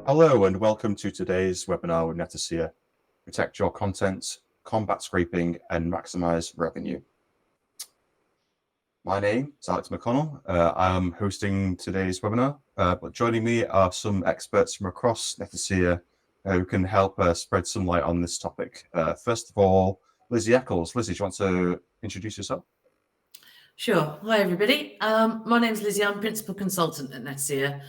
Hello and welcome to today's webinar with Netacea. Protect your content, combat scraping and maximize revenue. My name is Alex McConnell. I'm hosting today's webinar, but joining me are some experts from across Netacea who can help spread some light on this topic. First of all, Lizzie Eccles. Lizzie, do you want to introduce yourself? Sure. Hi, everybody. My name is Lizzie. I'm Principal Consultant at Netacea.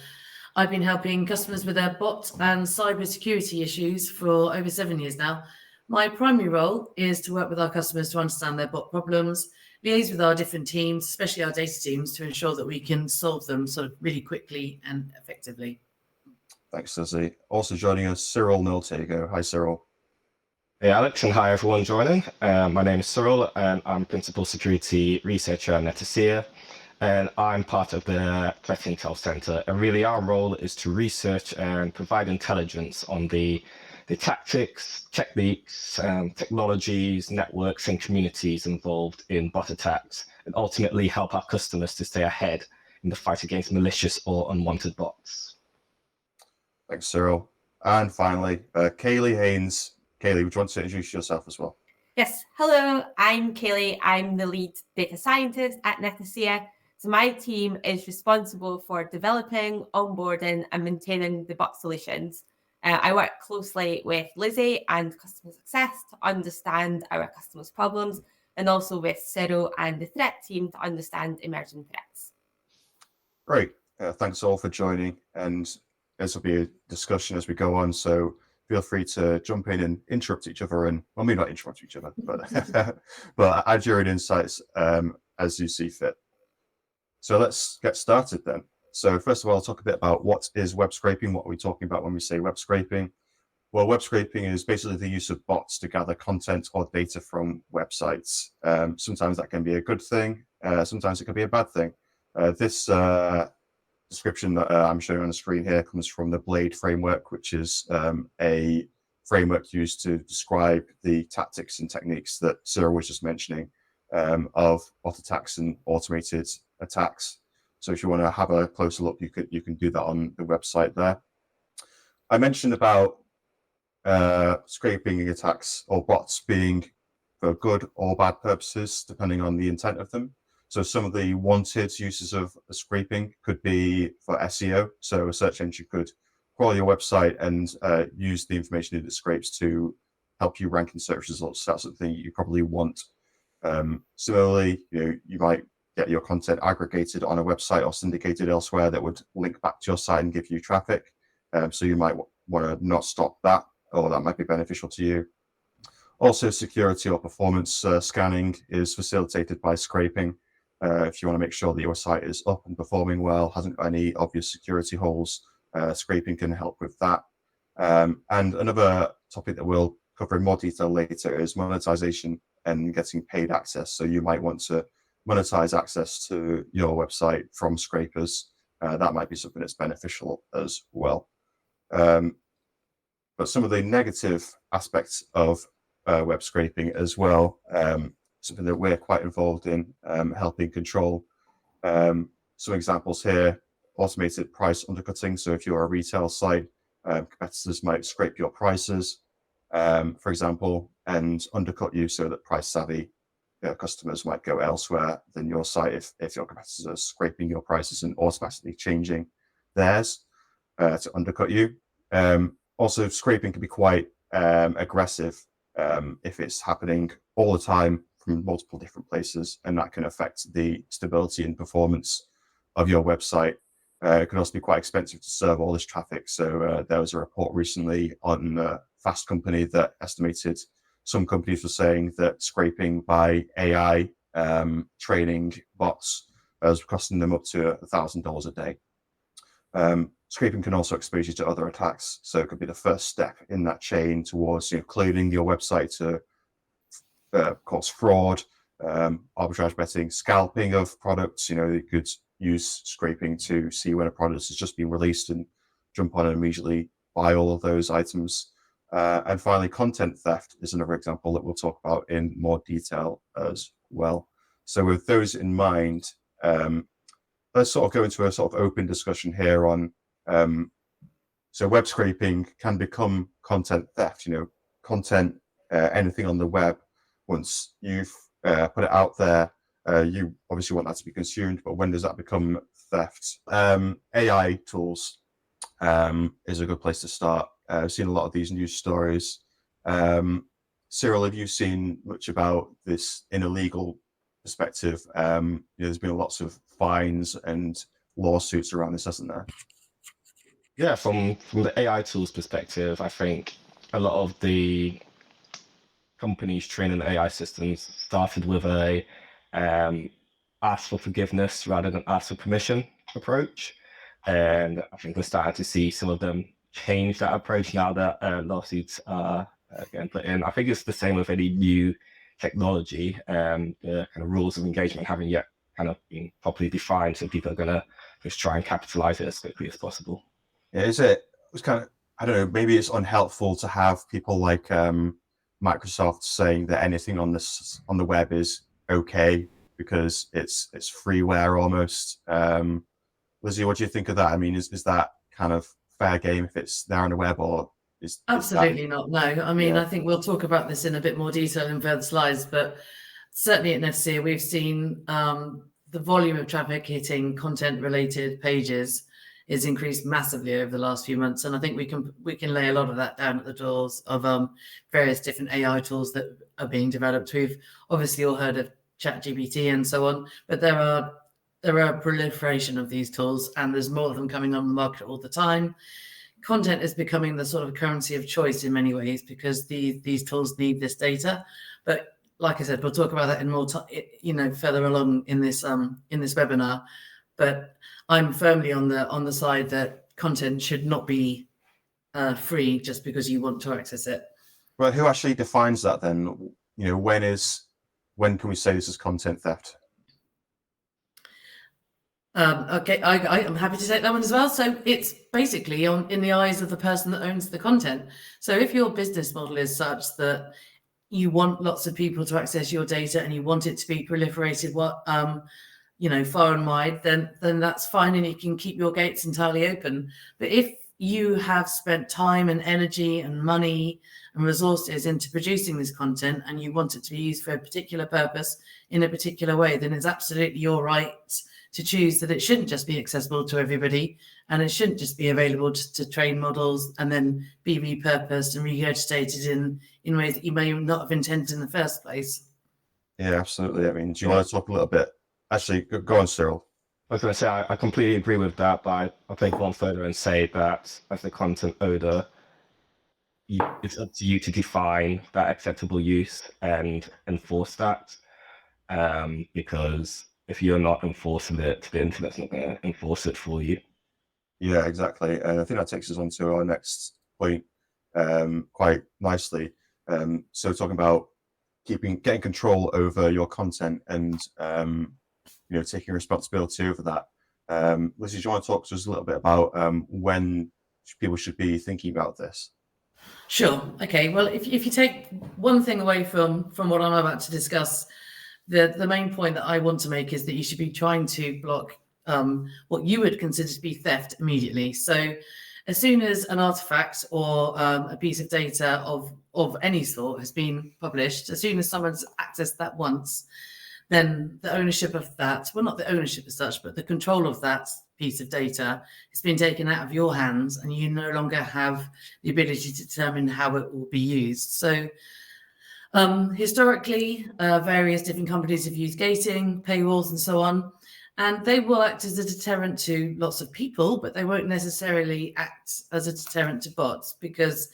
I've been helping customers with their bot and cyber security issues for over 7 years now. My primary role is to work with our customers to understand their bot problems, liaise with our different teams, especially our data teams, to ensure that we can solve them sort of really quickly and effectively. Thanks, Lizzie. Also joining us, Cyril Noltego. Hi, Cyril. Hey Alex, and hi everyone joining. My name is Cyril and I'm Principal Security Researcher at Netacea, and I'm part of the Threat Intel Center. And really our role is to research and provide intelligence on the tactics, techniques, technologies, networks and communities involved in bot attacks, and ultimately help our customers to stay ahead in the fight against malicious or unwanted bots. Thanks, Cyril. And finally, Kaylee Haynes. Kaylee, would you want to introduce yourself as well? Yes, hello, I'm Kaylee. I'm the lead data scientist at Netacea. So my team is responsible for developing, onboarding and maintaining the bot solutions. I work closely with Lizzie and customer success to understand our customers' problems, and also with Cyril and the threat team to understand emerging threats. Great. Thanks all for joining. And this will be a discussion as we go on. So feel free to jump in and interrupt each other, and well, maybe not interrupt each other, but but add your own insights as you see fit. So let's get started then. So first of all, I'll talk a bit about what is web scraping. What are we talking about when we say web scraping? Well, web scraping is basically the use of bots to gather content or data from websites. Sometimes that can be a good thing. Sometimes it can be a bad thing. This description that I'm showing on the screen here comes from the Blade framework, which is a framework used to describe the tactics and techniques that Cyril was just mentioning of bot attacks and automated attacks. So if you want to have a closer look, you can do that on the website there. I mentioned about scraping attacks or bots being for good or bad purposes, depending on the intent of them. So some of the wanted uses of scraping could be for SEO. So a search engine could crawl your website and use the information that it scrapes to help you rank in search results. That's something you probably want. Similarly, you might get your content aggregated on a website or syndicated elsewhere that would link back to your site and give you traffic. So you might want to not stop that, or that might be beneficial to you. Also, security or performance scanning is facilitated by scraping. If you want to make sure that your site is up and performing well, hasn't got any obvious security holes, scraping can help with that. And another topic that we'll cover in more detail later is monetization and getting paid access. So you might want to monetize access to your website from scrapers. That might be something that's beneficial as well. But some of the negative aspects of web scraping as well, something that we're quite involved in helping control. Some examples here: automated price undercutting. So if you're a retail site, competitors might scrape your prices, for example, and undercut you so that price savvy customers might go elsewhere than your site if your competitors are scraping your prices and automatically changing theirs to undercut you. Also, scraping can be quite aggressive if it's happening all the time from multiple different places, and that can affect the stability and performance of your website. It can also be quite expensive to serve all this traffic. So there was a report recently on Fast Company that estimated some companies were saying that scraping by AI training bots is costing them up to $1,000 a day. Scraping can also expose you to other attacks. So it could be the first step in that chain towards cloning your website to cause fraud, arbitrage betting, scalping of products. You could use scraping to see when a product has just been released and jump on and immediately buy all of those items. And finally, content theft is another example that we'll talk about in more detail as well. So with those in mind, let's sort of go into a sort of open discussion here on So web scraping can become content theft. Content, anything on the web, once you've put it out there, you obviously want that to be consumed, but when does that become theft? AI tools is a good place to start. I've seen a lot of these news stories. Cyril, have you seen much about this in a legal perspective? There's been lots of fines and lawsuits around this, hasn't there? Yeah, from the AI tools perspective, I think a lot of the companies training AI systems started with a ask for forgiveness rather than ask for permission approach. And I think we're starting to see some of them change that approach now that lawsuits are getting put in. I think it's the same with any new technology. The kind of rules of engagement haven't yet kind of been properly defined, so people are going to just try and capitalize it as quickly as possible. Yeah, it's kind of, I don't know, maybe it's unhelpful to have people like Microsoft saying that anything on the web is okay because it's freeware almost. Lizzie, what do you think of that? I mean, is that kind of fair game if it's there on the web, or is Absolutely not. No, I mean, Yeah. I think we'll talk about this in a bit more detail in further slides, but certainly at Netacea, we've seen the volume of traffic hitting content-related pages is increased massively over the last few months, and I think we can lay a lot of that down at the doors of various different AI tools that are being developed. We've obviously all heard of ChatGPT and so on, but there are a proliferation of these tools, and there's more of them coming on the market all the time. Content is becoming the sort of currency of choice in many ways because these tools need this data. But like I said, we'll talk about that in more further along in this webinar. But I'm firmly on the side that content should not be free just because you want to access it. Well, who actually defines that then? When can we say this is content theft? Okay, I'm happy to take that one as well. So it's basically in the eyes of the person that owns the content. So if your business model is such that you want lots of people to access your data and you want it to be proliferated far and wide, then that's fine, and you can keep your gates entirely open. But if you have spent time and energy and money and resources into producing this content and you want it to be used for a particular purpose in a particular way, then it's absolutely your right to choose that it shouldn't just be accessible to everybody, and it shouldn't just be available to train models and then be repurposed and regurgitated in ways that you may not have intended in the first place. Yeah, absolutely. I mean, do you want to talk a little bit? Actually, go on, Cyril. I was going to say, I completely agree with that, but I'll take one further and say that as the content owner, it's up to you to define that acceptable use and enforce that. Because if you're not enforcing it, the internet's not going to enforce it for you. Yeah, exactly. And I think that takes us on to our next point quite nicely. So talking about getting control over your content and taking responsibility over that. Lizzie, do you want to talk to us a little bit about when people should be thinking about this? Sure. Okay. Well, if you take one thing away from what I'm about to discuss, the main point that I want to make is that you should be trying to block what you would consider to be theft immediately. So as soon as an artifact or a piece of data of any sort has been published, as soon as someone's accessed that once, then the ownership of that, well, not the ownership as such, but the control of that piece of data has been taken out of your hands, and you no longer have the ability to determine how it will be used. So historically, various different companies have used gating, paywalls, and so on, and they will act as a deterrent to lots of people, but they won't necessarily act as a deterrent to bots, because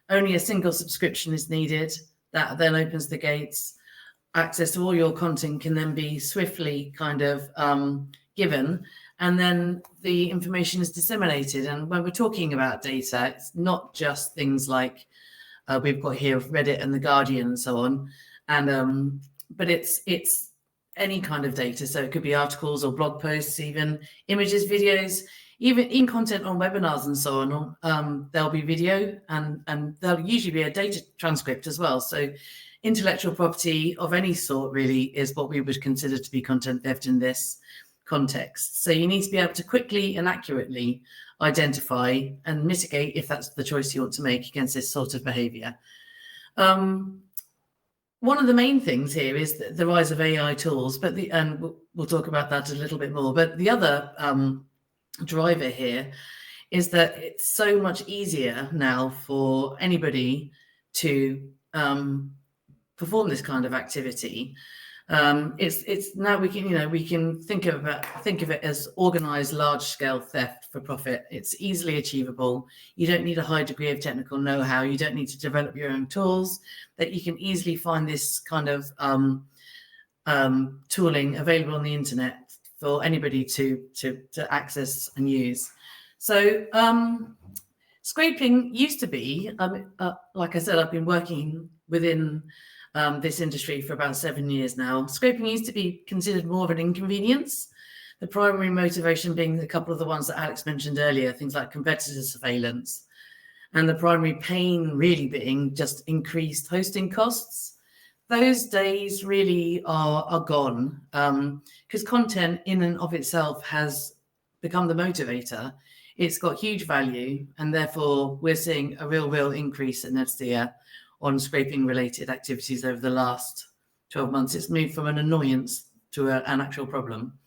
only a single subscription is needed. That then opens the gates. Access to all your content can then be swiftly kind of given, and then the information is disseminated. And when we're talking about data, it's not just things like we've got here Reddit and The Guardian and so on, and but it's any kind of data. So it could be articles or blog posts, even images, videos, even in content on webinars and so on. There'll be video, and there'll usually be a data transcript as well. So intellectual property of any sort really is what we would consider to be content theft in this context. So you need to be able to quickly and accurately identify and mitigate, if that's the choice you want to make, against this sort of behavior. One of the main things here is the rise of AI tools, and we'll talk about that a little bit more. But the other driver here is that it's so much easier now for anybody to perform this kind of activity. It's now we can think of it as organized large-scale theft for profit. It's easily achievable. You don't need a high degree of technical know-how. You don't need to develop your own tools. That you can easily find this kind of tooling available on the internet for anybody to access and use. So scraping used to be, like I said, I've been working within this industry for about 7 years now. Scraping used to be considered more of an inconvenience, the primary motivation being a couple of the ones that Alex mentioned earlier, things like competitor surveillance, and the primary pain really being just increased hosting costs. Those days really are gone, because content in and of itself has become the motivator. It's got huge value, and therefore we're seeing a real increase in Netacea on scraping related activities over the last 12 months. It's moved from an annoyance to an actual problem.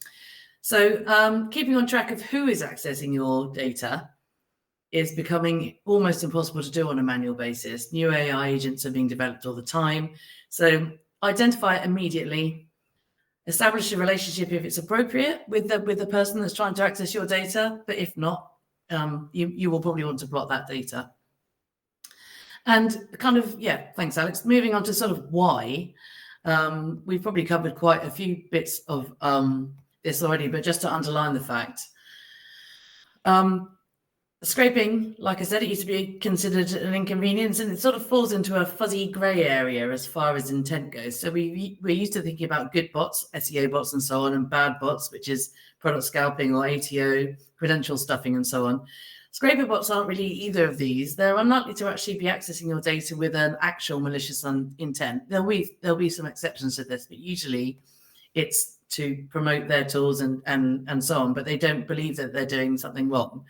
So keeping on track of who is accessing your data is becoming almost impossible to do on a manual basis. New AI agents are being developed all the time. So identify it immediately, establish a relationship if it's appropriate with the person that's trying to access your data, but if not, you will probably want to block that data. And kind of, thanks, Alex. Moving on to sort of why, we've probably covered quite a few bits of this already, but just to underline the fact, scraping, like I said, it used to be considered an inconvenience, and it sort of falls into a fuzzy grey area as far as intent goes. So we're used to thinking about good bots, SEO bots and so on, and bad bots, which is product scalping or ATO, credential stuffing and so on. Scraper bots aren't really either of these. They're unlikely to actually be accessing your data with an actual malicious intent. There'll be some exceptions to this, but usually it's to promote their tools and so on, but they don't believe that they're doing something wrong.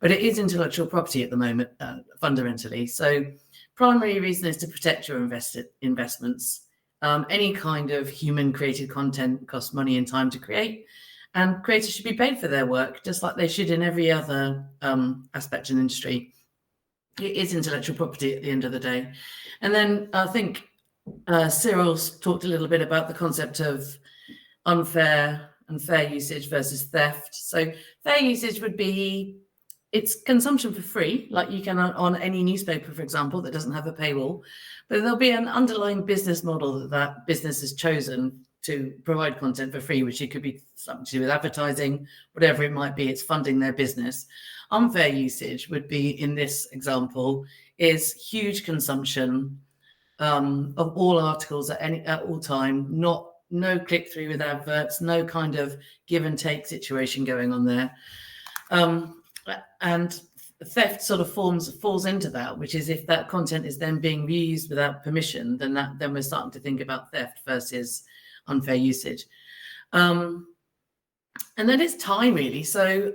But it is intellectual property at the moment, fundamentally. So primary reason is to protect your investments. Any kind of human-created content costs money and time to create, and creators should be paid for their work, just like they should in every other aspect in industry. It is intellectual property at the end of the day. And then I think Cyril's talked a little bit about the concept of unfair and fair usage versus theft. So fair usage would be it's consumption for free, like you can on any newspaper, for example, that doesn't have a paywall, but there'll be an underlying business model that business has chosen to provide content for free, which it could be something to do with advertising, whatever it might be, it's funding their business. Unfair usage would be, in this example, is huge consumption of all articles at all time, no click-through with adverts, no kind of give and take situation going on there. And theft sort of falls into that, which is if that content is then being reused without permission, then we're starting to think about theft versus unfair usage. And then it's time, really. So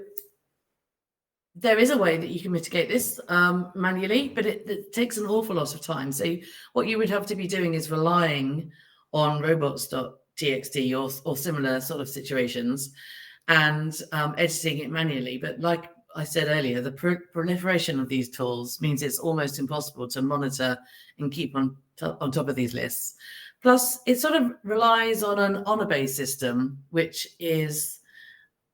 there is a way that you can mitigate this manually, but it takes an awful lot of time. So what you would have to be doing is relying on robots.txt or similar sort of situations and editing it manually. But like I said earlier, the proliferation of these tools means it's almost impossible to monitor and keep on top of these lists. Plus, it sort of relies on an honor-based system, which is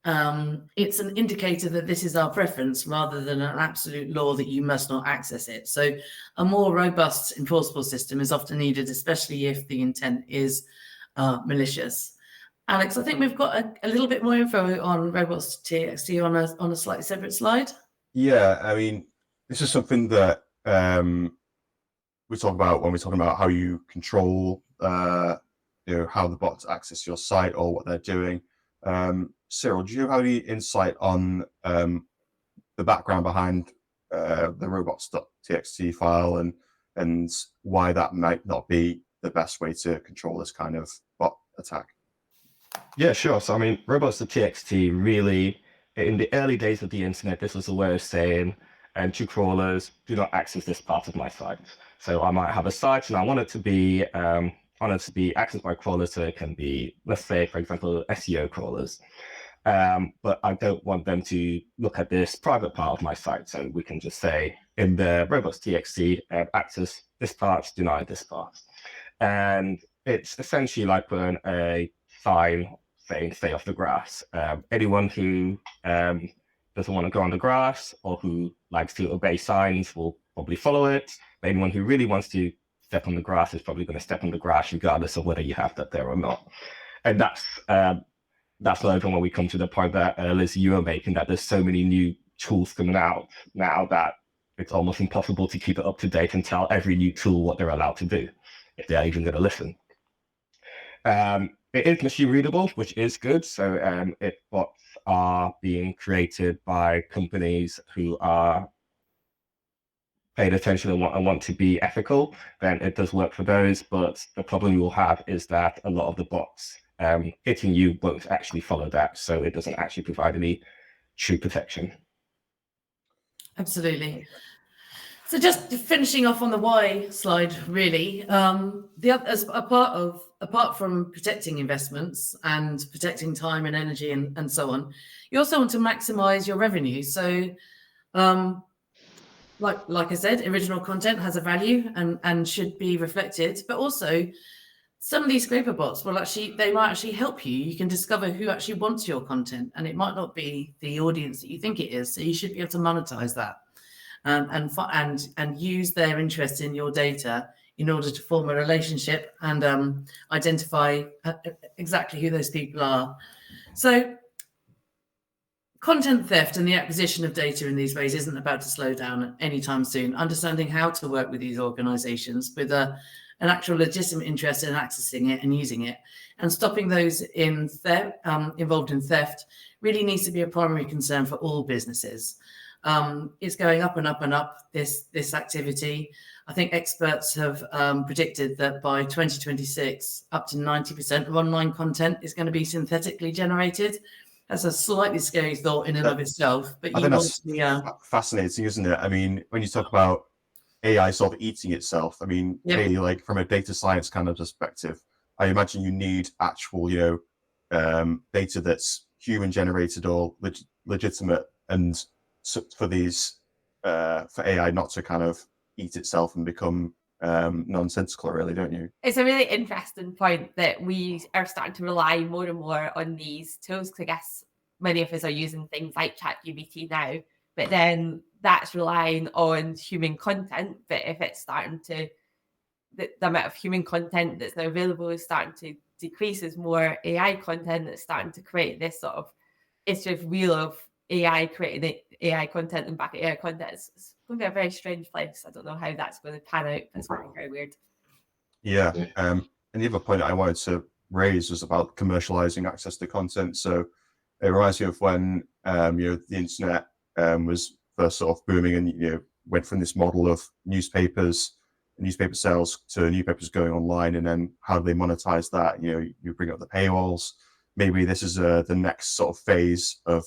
it's an indicator that this is our preference rather than an absolute law that you must not access it. So a more robust enforceable system is often needed, especially if the intent is malicious. Alex, I think we've got a little bit more info on robots.txt on a slightly separate slide. Yeah, I mean, this is something that we talk about when we're talking about how you control, how the bots access your site or what they're doing. Cyril, do you have any insight on the background behind the robots.txt file and why that might not be the best way to control this kind of bot attack? Yeah, sure. So, I mean, robots.txt really, in the early days of the internet, this was a way of saying, to crawlers, do not access this part of my site. So I might have a site and I want it to be accessed by crawlers so it can be, let's say, for example, SEO crawlers. But I don't want them to look at this private part of my site. So we can just say in the robots.txt, access this part, deny this part. And it's essentially like putting a sign saying stay off the grass. Anyone who doesn't want to go on the grass or who likes to obey signs will probably follow it. But anyone who really wants to step on the grass is probably going to step on the grass regardless of whether you have that there or not. And that's when we come to the point that Liz, you were making, that there's so many new tools coming out now that it's almost impossible to keep it up to date and tell every new tool what they're allowed to do, if they're even going to listen. It is machine readable, which is good. So if bots are being created by companies who are paid attention and want to be ethical, then it does work for those. But the problem you'll have is that a lot of the bots hitting you won't actually follow that. So it doesn't actually provide any true protection. Absolutely. So just finishing off on the why slide, really, apart from protecting investments and protecting time and energy and so on, you also want to maximize your revenue. So like I said, original content has a value and should be reflected, but also some of these scraper bots might actually help you. You can discover who actually wants your content, and it might not be the audience that you think it is. So you should be able to monetize that. And use their interest in your data in order to form a relationship and identify exactly who those people are. So content theft and the acquisition of data in these ways isn't about to slow down anytime soon. Understanding how to work with these organizations with an actual legitimate interest in accessing it and using it, and stopping those involved in theft really needs to be a primary concern for all businesses. It's going up and up and up, this activity. I think experts have predicted that by 2026, up to 90% of online content is going to be synthetically generated. That's a slightly scary thought in and of itself. But I think that's fascinating, isn't it? I mean, when you talk about AI sort of eating itself, I mean, really, like from a data science kind of perspective, I imagine you need actual, data that's human generated or legitimate, and for AI not to kind of eat itself and become nonsensical, really, don't you? It's a really interesting point that we are starting to rely more and more on these tools, because I guess many of us are using things like ChatGPT now, but then that's relying on human content. But if it's starting to, the amount of human content that's now available is starting to decrease as more AI content that's starting to create this sort of iterative wheel of AI creating AI content and back at AI content. It's going to be a very strange place. I don't know how that's going to pan out. It's going to be very weird. Yeah. And the other point I wanted to raise was about commercializing access to content. So it reminds me of when the internet was first sort of booming, and went from this model of newspaper sales to newspapers going online, and then how do they monetize that? You bring up the paywalls. Maybe this is the next sort of phase of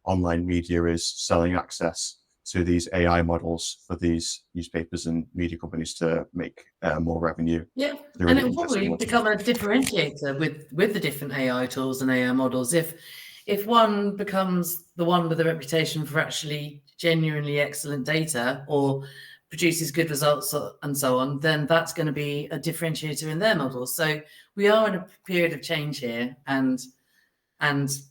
online media, is selling access to these AI models for these newspapers and media companies to make more revenue. Yeah, and it will probably become a differentiator with the different AI tools and AI models. If one becomes the one with a reputation for actually genuinely excellent data or produces good results and so on, then that's going to be a differentiator in their models. So we are in a period of change here, and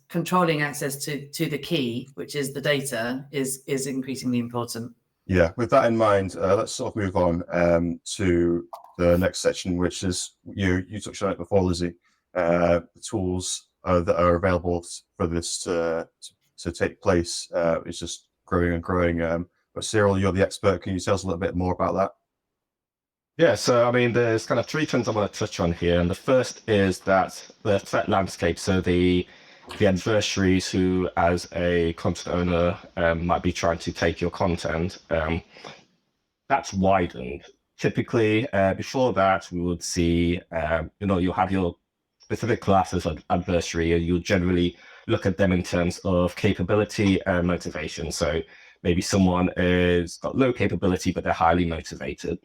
controlling access to the key, which is the data, is increasingly important. Yeah, with that in mind, let's sort of move on to the next section, which is you touched on it before, Lizzie. The tools that are available for this to take place is just growing and growing. But Cyril, you're the expert. Can you tell us a little bit more about that? Yeah, so I mean, there's kind of three things I want to touch on here. And the first is that the threat landscape. So the adversaries who, as a content owner, might be trying to take your content, that's widened. Typically, before that, we would see, you'll have your specific classes of adversary, you'll generally look at them in terms of capability and motivation. So maybe someone is got low capability, but they're highly motivated.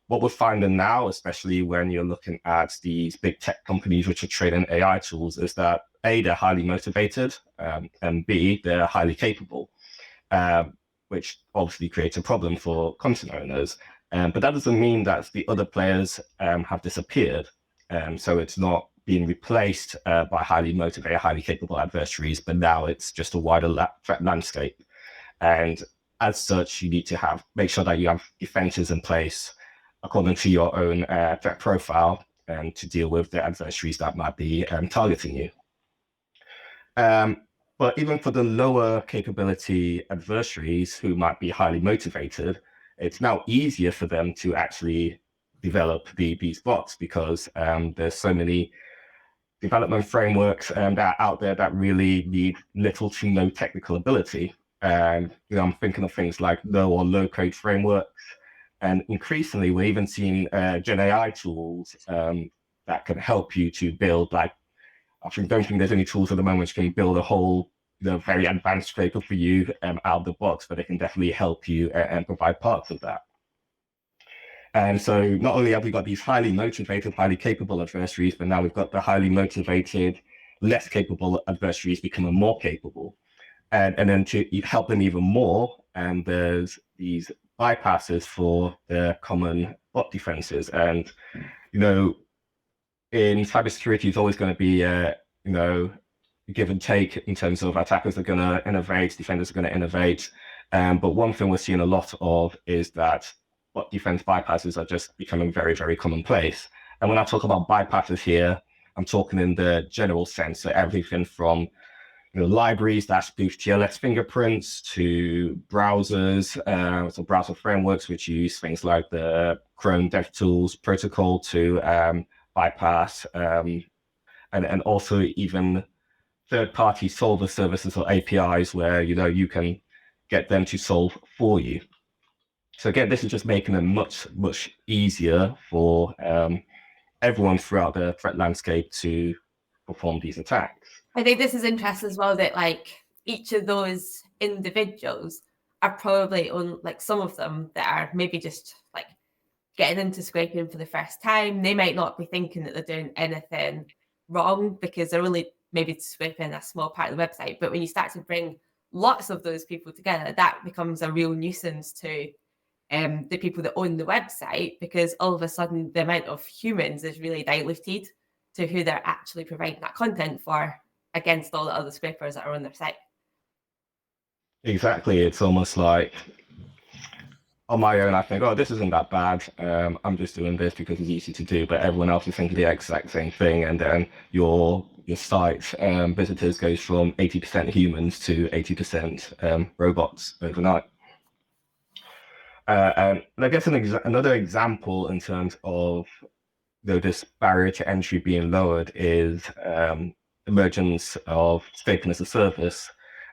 What we're finding now, especially when you're looking at these big tech companies which are trading AI tools, is that A, they're highly motivated, and B, they're highly capable, which obviously creates a problem for content owners. But that doesn't mean that the other players have disappeared. So it's not being replaced by highly motivated, highly capable adversaries, but now it's just a wider threat landscape. And as such, you need to make sure that you have defenses in place according to your own threat profile to deal with the adversaries that might be targeting you. But even for the lower capability adversaries who might be highly motivated, it's now easier for them to actually develop these bots because there's so many development frameworks that are out there that really need little to no technical ability. And I'm thinking of things like no or low code frameworks. And increasingly, we're even seeing GenAI tools that can help you to build, like, I don't think there's any tools at the moment which can build a whole very advanced scraper for you out of the box, but it can definitely help you and provide parts of that. And so not only have we got these highly motivated, highly capable adversaries, but now we've got the highly motivated, less capable adversaries becoming more capable. And then to help them even more, and there's these bypasses for the common bot defenses. And, in cybersecurity, it's always going to be, give and take in terms of attackers are going to innovate, defenders are going to innovate. But one thing we're seeing a lot of is that bot defense bypasses are just becoming very, very commonplace. And when I talk about bypasses here, I'm talking in the general sense, so everything from libraries that spoof TLS fingerprints to browsers, so browser frameworks which use things like the Chrome DevTools protocol to bypass, and also even third-party solver services or APIs where you can get them to solve for you. So again, this is just making it much, much easier for everyone throughout the threat landscape to perform these attacks. I think this is interesting as well, that each of those individuals are probably on some of them that are maybe just getting into scraping for the first time. They might not be thinking that they're doing anything wrong because they're only maybe scraping a small part of the website. But when you start to bring lots of those people together, that becomes a real nuisance to the people that own the website, because all of a sudden the amount of humans is really diluted to who they're actually providing that content for against all the other scrapers that are on their site. Exactly. It's almost like on my own, I think, this isn't that bad. I'm just doing this because it's easy to do, but everyone else is thinking the exact same thing. And then your site visitors goes from 80% humans to 80% robots overnight. And I guess another example in terms of this barrier to entry being lowered is emergence of scraping as a service.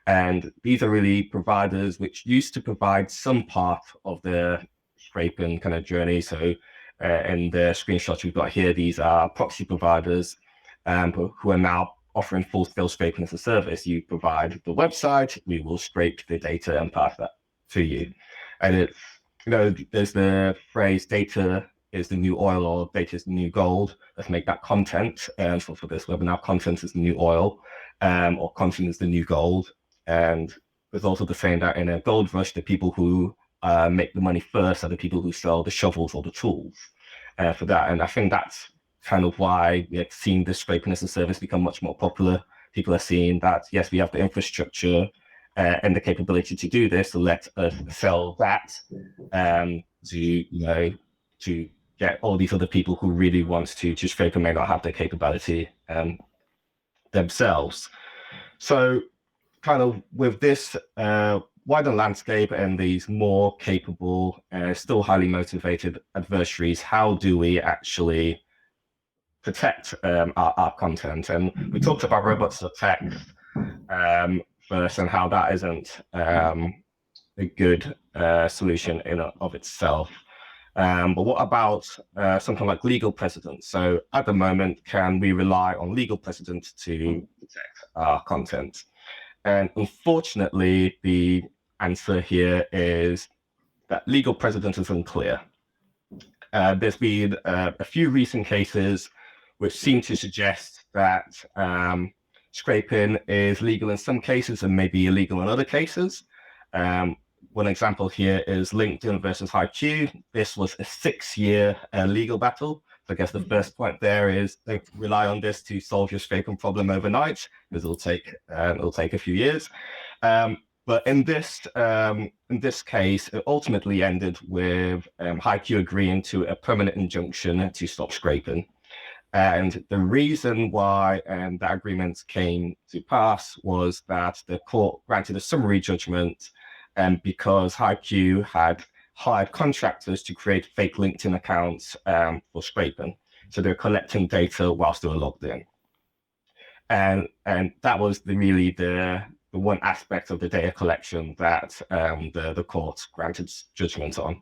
And these are really providers which used to provide some part of the scraping kind of journey. So in the screenshots we've got here, these are proxy providers who are now offering full-scale scraping as a service. You provide the website, we will scrape the data and pass that to you. And it's, there's the phrase data is the new oil or data is the new gold. Let's make that content. And for this webinar, content is the new oil, or content is the new gold. And there's also the saying that in a gold rush, the people who make the money first are the people who sell the shovels or the tools for that. And I think that's kind of why we're seeing this scraping as a service become much more popular. People are seeing that, yes, we have the infrastructure and the capability to do this, so let us sell that to get all these other people who really want to scrape and may not have the capability themselves. So kind of with this wider landscape and these more capable, still highly motivated adversaries, how do we actually protect our content? And we talked about robots of text first and how that isn't a good solution in and of itself. But what about something like legal precedent? So at the moment, can we rely on legal precedent to protect our content? And unfortunately, the answer here is that legal precedent is unclear. There's been a few recent cases which seem to suggest that scraping is legal in some cases and maybe illegal in other cases. One example here is LinkedIn versus HiQ. This was a 6-year legal battle. So I guess the first point there is they rely on this to solve your scraping problem overnight, because it'll take a few years. But in this case, it ultimately ended with HiQ agreeing to a permanent injunction to stop scraping. And the reason why that agreement came to pass was that the court granted a summary judgment because HiQ had hired contractors to create fake LinkedIn accounts for scraping. So they're collecting data whilst they were logged in. And that was really the one aspect of the data collection that the court granted judgment on.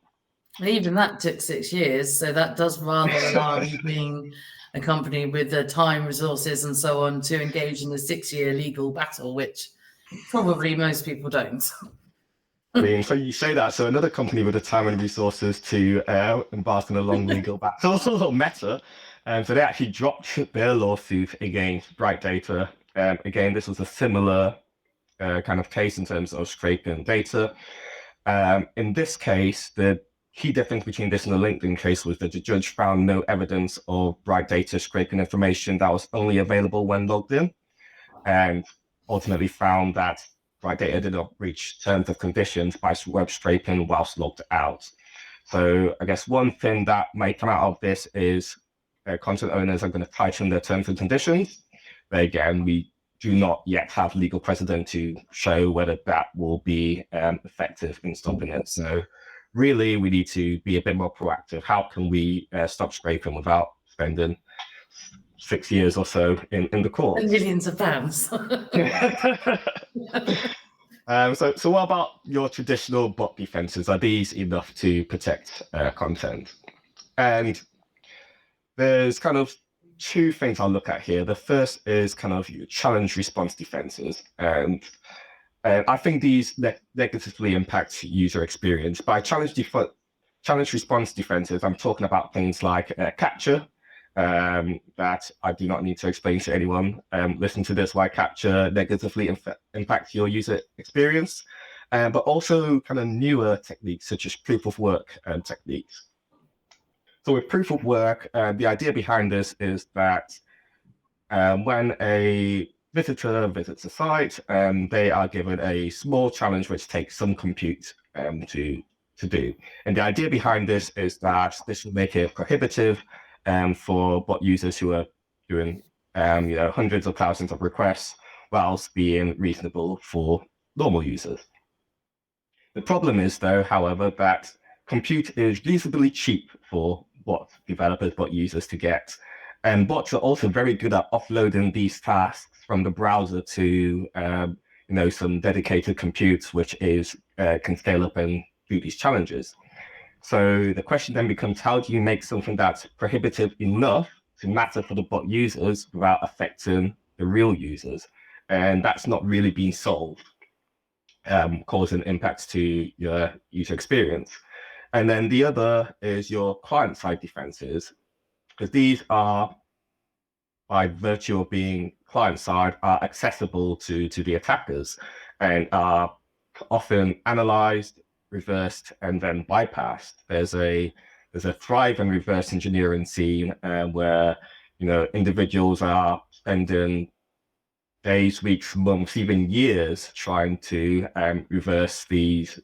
And even that took 6 years, so that does rather rely on you being a company with the time, resources, and so on to engage in a 6-year legal battle, which probably most people don't. I mean, so you say that, so another company with the time and resources to embark on a long legal battle, Meta, so they actually dropped their lawsuit against Bright Data. Again, this was a similar kind of case in terms of scraping data. In this case, the key difference between this and the LinkedIn case was that the judge found no evidence of Bright Data scraping information that was only available when logged in, and ultimately found that Bright Data did not breach terms and conditions by web scraping whilst logged out. So I guess one thing that may come out of this is content owners are going to tighten their terms and conditions. But again, we do not yet have legal precedent to show whether that will be effective in stopping it. So really, we need to be a bit more proactive. How can we stop scraping without spending 6 years or so in the courts? And millions of pounds. So what about your traditional bot defenses? Are these enough to protect content? And there's kind of 2 things I'll look at here. The first is kind of your challenge response defenses. And I think these negatively impact user experience. By challenge response defenses, I'm talking about things like capture, that I do not need to explain to anyone. Listen to this, why capture negatively impacts your user experience, but also kind of newer techniques such as proof of work techniques. So with proof of work, the idea behind this is that when a visitor visits a site, they are given a small challenge which takes some compute to do. And the idea behind this is that this will make it prohibitive for bot users who are doing hundreds of thousands of requests whilst being reasonable for normal users. The problem is, though, however, that compute is reasonably cheap for bot developers, bot users to get. And bots are also very good at offloading these tasks from the browser to some dedicated compute, which can scale up and do these challenges. So the question then becomes, how do you make something that's prohibitive enough to matter for the bot users without affecting the real users? And that's not really being solved, causing impacts to your user experience. And then the other is your client-side defenses, because these are, by virtue of being client-side, are accessible to the attackers and are often analyzed, reversed, and then bypassed. There's a thriving reverse engineering scene where individuals are spending days, weeks, months, even years trying to reverse these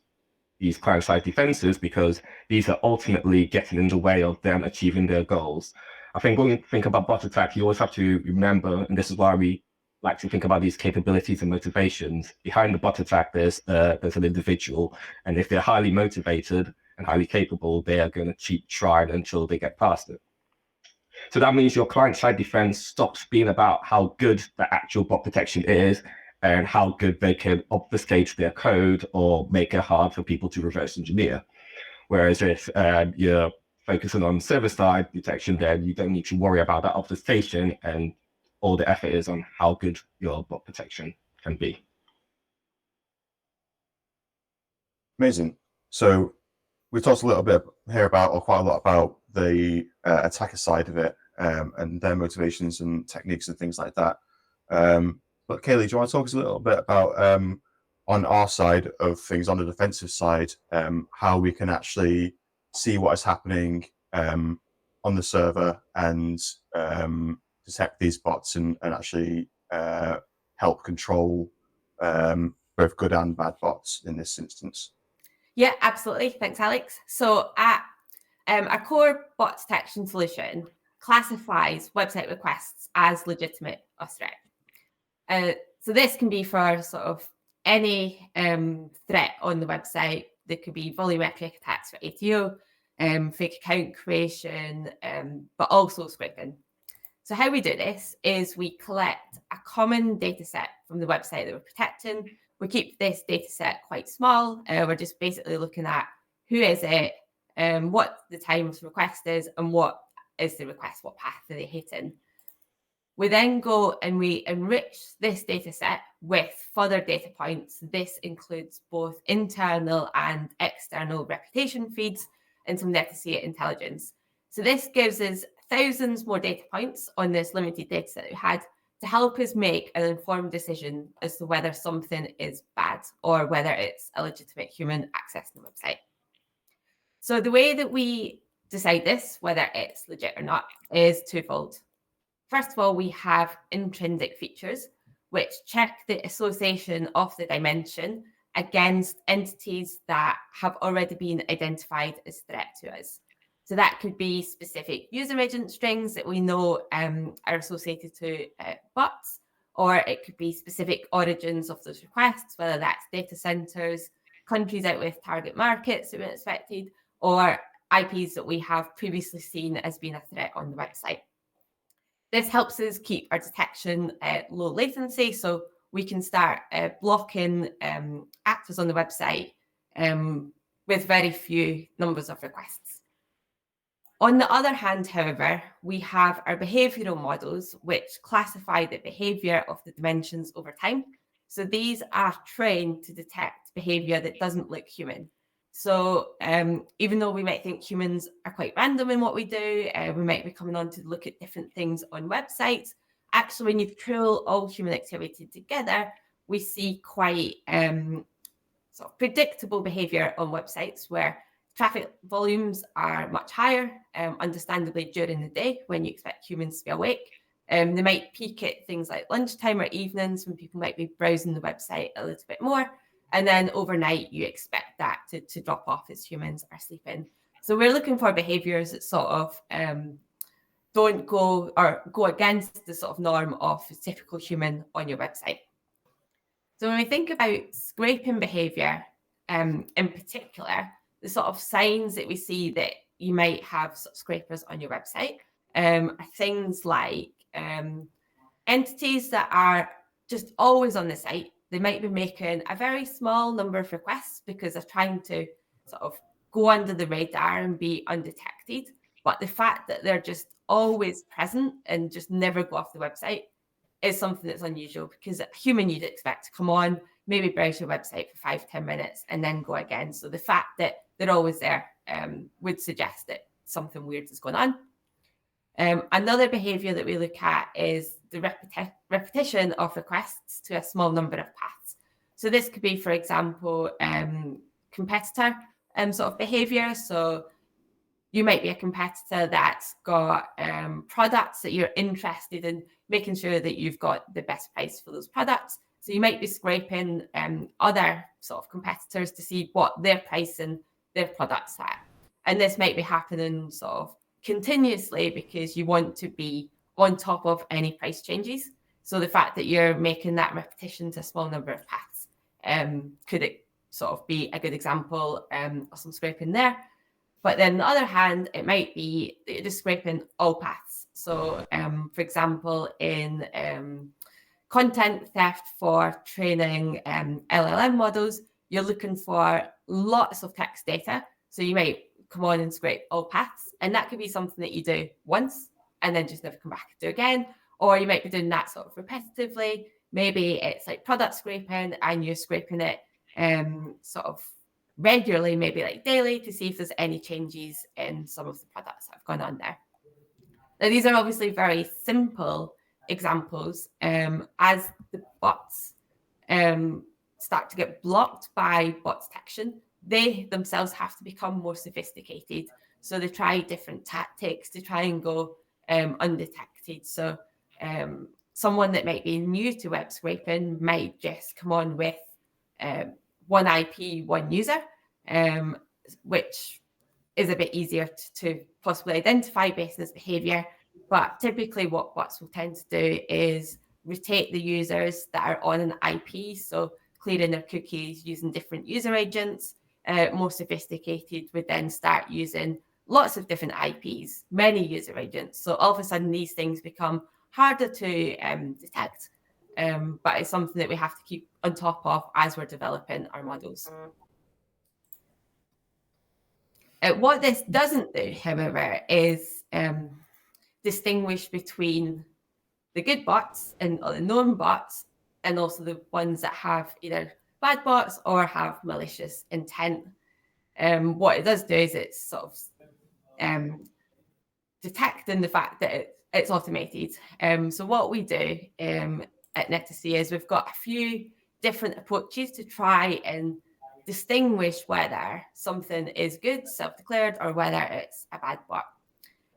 client-side defenses, because these are ultimately getting in the way of them achieving their goals. I think when you think about bot attack, you always have to remember, and this is why we like to think about these capabilities and motivations. Behind the bot attack, there's an individual, and if they're highly motivated and highly capable, they are going to keep trying until they get past it. So that means your client-side defense stops being about how good the actual bot protection is and how good they can obfuscate their code or make it hard for people to reverse engineer. Whereas if your focusing on server-side detection, then you don't need to worry about that obfuscation, and all the effort is on how good your bot protection can be. Amazing. So we talked a little bit here about, or quite a lot about, the attacker side of it, and their motivations and techniques and things like that. But Kaylee, do you want to talk us a little bit about, on our side of things, on the defensive side, how we can actually see what is happening on the server and detect these bots and actually help control both good and bad bots in this instance? Yeah, absolutely. Thanks, Alex. So our core bot detection solution classifies website requests as legitimate or threat. So this can be for sort of any threat on the website. There could be volumetric attacks for ATO, fake account creation, but also scraping. So how we do this is we collect a common data set from the website that we're protecting. We keep this data set quite small. We're just basically looking at who is it, what the time of the request is, and what is the request, what path are they hitting. We then go and we enrich this data set with further data points. This includes both internal and external reputation feeds and some Netacea intelligence. So this gives us thousands more data points on this limited data set we had to help us make an informed decision as to whether something is bad or whether it's a legitimate human accessing the website. So the way that we decide this, whether it's legit or not, is twofold. First of all, we have intrinsic features, which check the association of the dimension against entities that have already been identified as threat to us. So that could be specific user agent strings that we know are associated to bots, or it could be specific origins of those requests, whether that's data centers, countries out with target markets that we expected, or IPs that we have previously seen as being a threat on the website. This helps us keep our detection at low latency, so we can start blocking actors on the website with very few numbers of requests. On the other hand, however, we have our behavioral models, which classify the behavior of the dimensions over time. So these are trained to detect behavior that doesn't look human. So even though we might think humans are quite random in what we do, we might be coming on to look at different things on websites. Actually, when you pull all human activity together, we see quite sort of predictable behavior on websites where traffic volumes are much higher, understandably during the day when you expect humans to be awake. They might peak at things like lunchtime or evenings when people might be browsing the website a little bit more. And then overnight, you expect that to drop off as humans are sleeping. So we're looking for behaviors that sort of don't go against the sort of norm of a typical human on your website. So when we think about scraping behavior in particular, the sort of signs that we see that you might have sort of scrapers on your website are things like entities that are just always on the site. They might be making a very small number of requests because they're trying to sort of go under the radar and be undetected. But the fact that they're just always present and just never go off the website is something that's unusual, because a human you'd expect to come on, maybe browse your website for 5-10 minutes and then go again. So the fact that they're always there would suggest that something weird is going on. Another behavior that we look at is the repetition of requests to a small number of paths. So this could be, for example, competitor sort of behavior. So you might be a competitor that's got products that you're interested in making sure that you've got the best price for those products. So you might be scraping other sort of competitors to see what they're pricing their products at. And this might be happening sort of continuously because you want to be on top of any price changes. So the fact that you're making that repetition to a small number of paths, could it sort of be a good example of some scraping there? But then on the other hand, it might be that you're just scraping all paths. So for example, in content theft for training LLM models, you're looking for lots of text data. So you might come on and scrape all paths. And that could be something that you do once and then just never come back and do again. Or you might be doing that sort of repetitively. Maybe it's like product scraping and you're scraping it sort of regularly, maybe like daily, to see if there's any changes in some of the products that have gone on there. Now, these are obviously very simple examples. As the bots start to get blocked by bot detection, they themselves have to become more sophisticated. So they try different tactics to try and go undetected. So someone that might be new to web scraping might just come on with one IP, one user, which is a bit easier to possibly identify business behavior. But typically what bots will tend to do is rotate the users that are on an IP, so clearing their cookies using different user agents. More sophisticated would then start using lots of different IPs, many user agents. So all of a sudden these things become harder to detect, but it's something that we have to keep on top of as we're developing our models. What this doesn't do, however, is distinguish between the good bots and the known bots, and also the ones that have either bad bots or have malicious intent. What it does do is it's sort of detecting the fact that it's automated. So what we do at Netacea is we've got a few different approaches to try and distinguish whether something is good, self-declared, or whether it's a bad bot.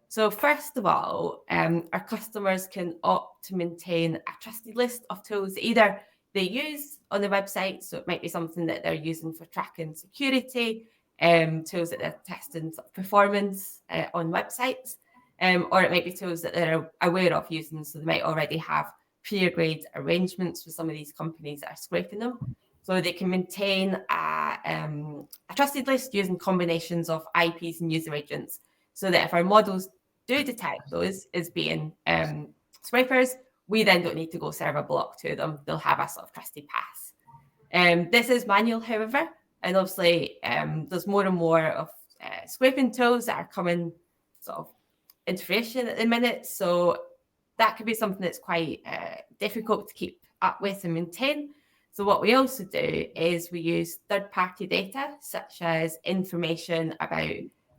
So first of all, our customers can opt to maintain a trusted list of tools that either they use on the website, so it might be something that they're using for tracking security, tools that they're testing performance on websites, or it might be tools that they're aware of using, so they might already have peer-grade arrangements with some of these companies that are scraping them. So they can maintain a trusted list using combinations of IPs and user agents, so that if our models do detect those as being scrapers, we then don't need to go serve a block to them. They'll have a sort of trusted pass. This is manual, however, and obviously there's more and more of scraping tools that are coming sort of into fruition at the minute. So that could be something that's quite difficult to keep up with and maintain. So what we also do is we use third-party data, such as information about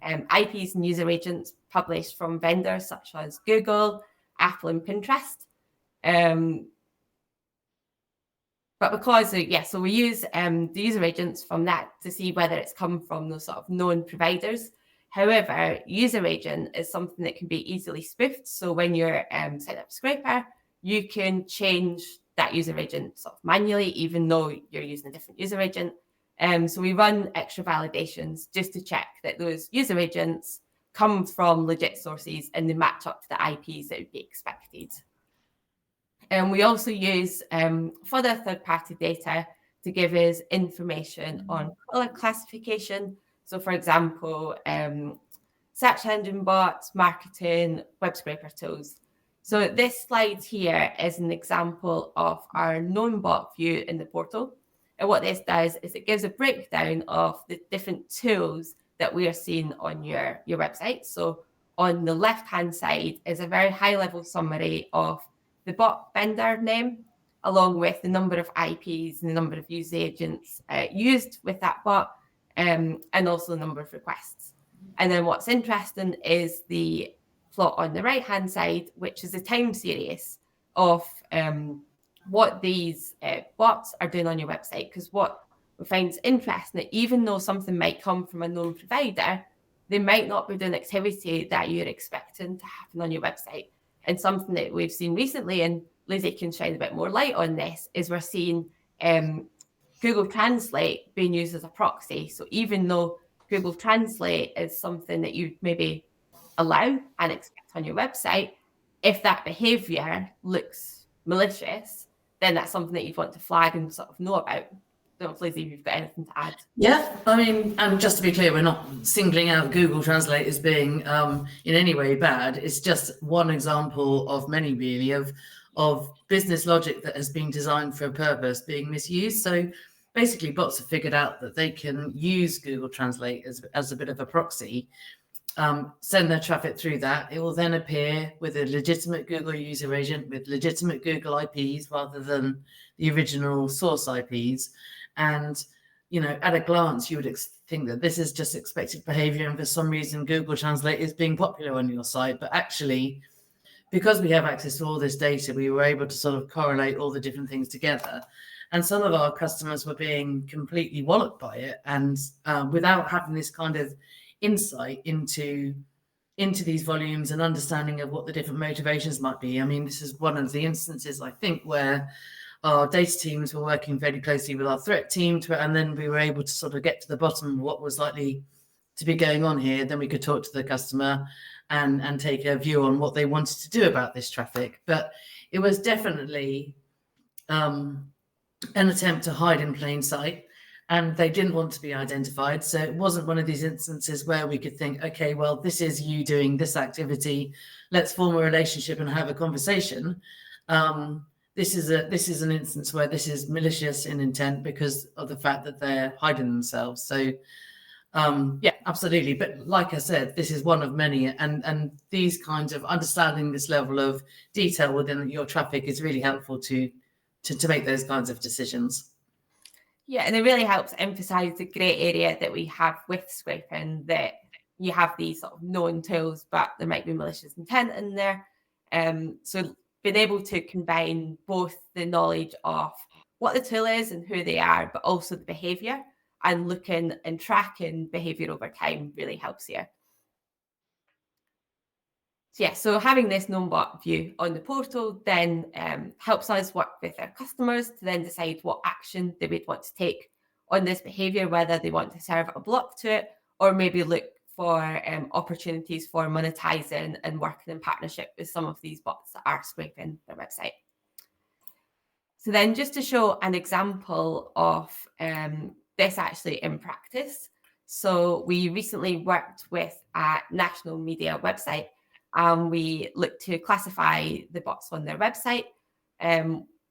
IPs and user agents published from vendors such as Google, Apple, and Pinterest. But because, so we use the user agents from that to see whether it's come from those sort of known providers. However, user agent is something that can be easily spoofed. So when you're setting up a scraper, you can change that user agent sort of manually, even though you're using a different user agent. So we run extra validations just to check that those user agents come from legit sources and they match up to the IPs that would be expected. And we also use further third-party data to give us information on color classification. So for example, search engine bots, marketing, web scraper tools. So this slide here is an example of our known bot view in the portal. And what this does is it gives a breakdown of the different tools that we are seeing on your website. So on the left-hand side is a very high-level summary of the bot vendor name, along with the number of IPs and the number of user agents used with that bot, and also the number of requests. And then what's interesting is the plot on the right-hand side, which is a time series of what these bots are doing on your website. Because what we find is interesting that even though something might come from a known provider, they might not be doing activity that you're expecting to happen on your website. And something that we've seen recently, and Lizzie can shine a bit more light on this, is we're seeing Google Translate being used as a proxy. So even though Google Translate is something that you maybe allow and expect on your website, if that behavior looks malicious, then that's something that you'd want to flag and sort of know about. Don't know, Lizzie, if you've got anything to add. Yeah, I mean, and just to be clear, we're not singling out Google Translate as being in any way bad. It's just one example of many, really, of business logic that has been designed for a purpose being misused. So basically bots have figured out that they can use Google Translate as a bit of a proxy, send their traffic through that. It will then appear with a legitimate Google user agent with legitimate Google IPs rather than the original source IPs. And, at a glance, you would think that this is just expected behavior, and for some reason Google Translate is being popular on your site. But actually, because we have access to all this data, we were able to sort of correlate all the different things together. And some of our customers were being completely walloped by it, and without having this kind of insight into these volumes and understanding of what the different motivations might be. I mean, this is one of the instances, I think, where our data teams were working very closely with our threat team, and then we were able to sort of get to the bottom of what was likely to be going on here. Then we could talk to the customer and take a view on what they wanted to do about this traffic. But it was definitely an attempt to hide in plain sight, and they didn't want to be identified. So it wasn't one of these instances where we could think, okay, well, this is you doing this activity, let's form a relationship and have a conversation. This is an instance where this is malicious in intent because of the fact that they're hiding themselves. So yeah, absolutely. But like I said, this is one of many, and these kinds of understanding this level of detail within your traffic is really helpful to make those kinds of decisions. Yeah, and it really helps emphasize the grey area that we have with scraping, that you have these sort of known tools, but there might be malicious intent in there. So being able to combine both the knowledge of what the tool is and who they are, but also the behavior, and looking and tracking behavior over time really helps here. So yeah, so having this known bot view on the portal then helps us work with our customers to then decide what action they would want to take on this behavior, whether they want to serve a block to it or maybe look for opportunities for monetizing and working in partnership with some of these bots that are scraping their website. So then just to show an example of this actually in practice. So we recently worked with a national media website, and we looked to classify the bots on their website.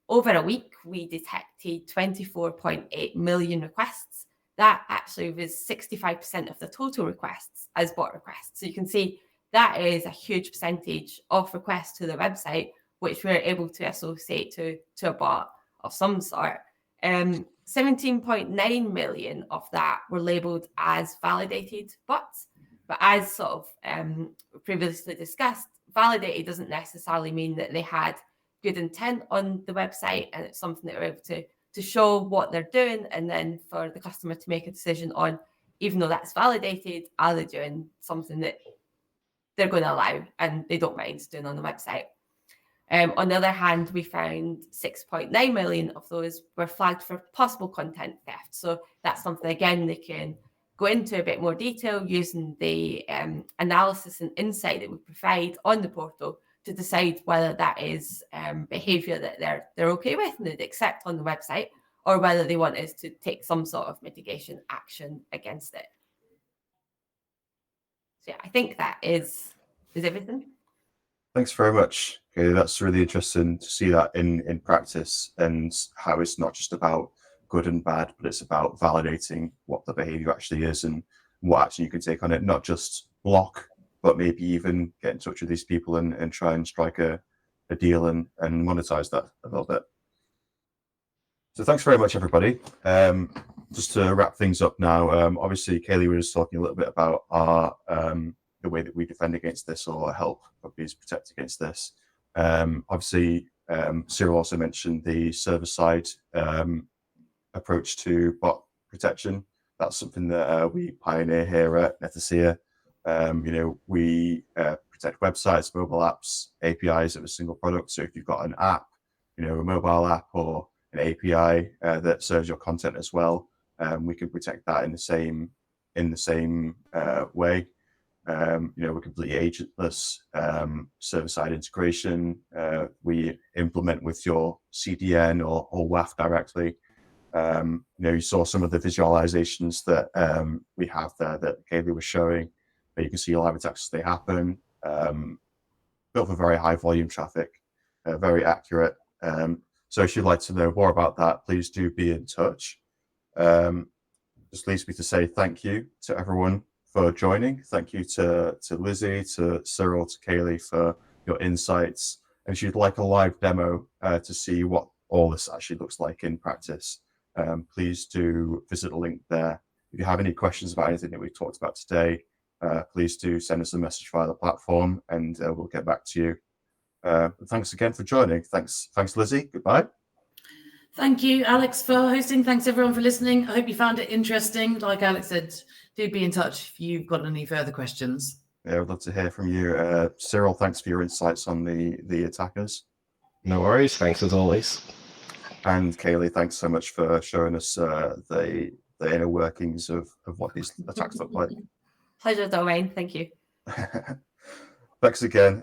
Over a week, we detected 24.8 million requests. That actually was 65% of the total requests as bot requests. So you can see that is a huge percentage of requests to the website, which we're able to associate to a bot of some sort. 17.9 million of that were labeled as validated bots. But as sort of previously discussed, validated doesn't necessarily mean that they had good intent on the website, and it's something that we're able to show what they're doing, and then for the customer to make a decision on, even though that's validated, are they doing something that they're going to allow and they don't mind doing on the website. On the other hand, we found 6.9 million of those were flagged for possible content theft. So that's something, again, they can go into a bit more detail using the analysis and insight that we provide on the portal to decide whether that is behavior that they're okay with and they'd accept on the website, or whether they want us to take some sort of mitigation action against it. So yeah, I think that is everything. Thanks very much. Okay, that's really interesting to see that in practice, and how it's not just about good and bad, but it's about validating what the behavior actually is and what action you can take on it, not just block, but maybe even get in touch with these people and try and strike a deal and monetize that a little bit. So thanks very much, everybody. Just to wrap things up now, obviously Kaylee was talking a little bit about our the way that we defend against this or help companies protect against this. Obviously, Cyril also mentioned the server-side approach to bot protection. That's something that we pioneer here at Netacea. We protect websites, mobile apps, APIs of a single product. So if you've got an app, a mobile app or an API that serves your content as well, we can protect that in the same way. We're completely agentless, server-side integration. We implement with your CDN or WAF directly. You saw some of the visualizations that we have there that Kaylee was showing, where you can see live attacks as they happen. Built for very high volume traffic, very accurate. So if you'd like to know more about that, please do be in touch. Just leaves me to say thank you to everyone for joining. Thank you to Lizzie, to Cyril, to Kaylee for your insights. And if you'd like a live demo to see what all this actually looks like in practice, please do visit the link there. If you have any questions about anything that we've talked about today, please do send us a message via the platform and we'll get back to you. Thanks again for joining. Thanks, Lizzie. Goodbye. Thank you, Alex, for hosting. Thanks, everyone, for listening. I hope you found it interesting. Like Alex said, do be in touch if you've got any further questions. Yeah, I'd love to hear from you. Cyril, thanks for your insights on the attackers. No worries. Thanks as always. And Kaylee, thanks so much for showing us the inner workings of what these attacks look like. Pleasure, Domain. Thank you. Thanks again.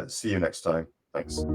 See you next time. Thanks.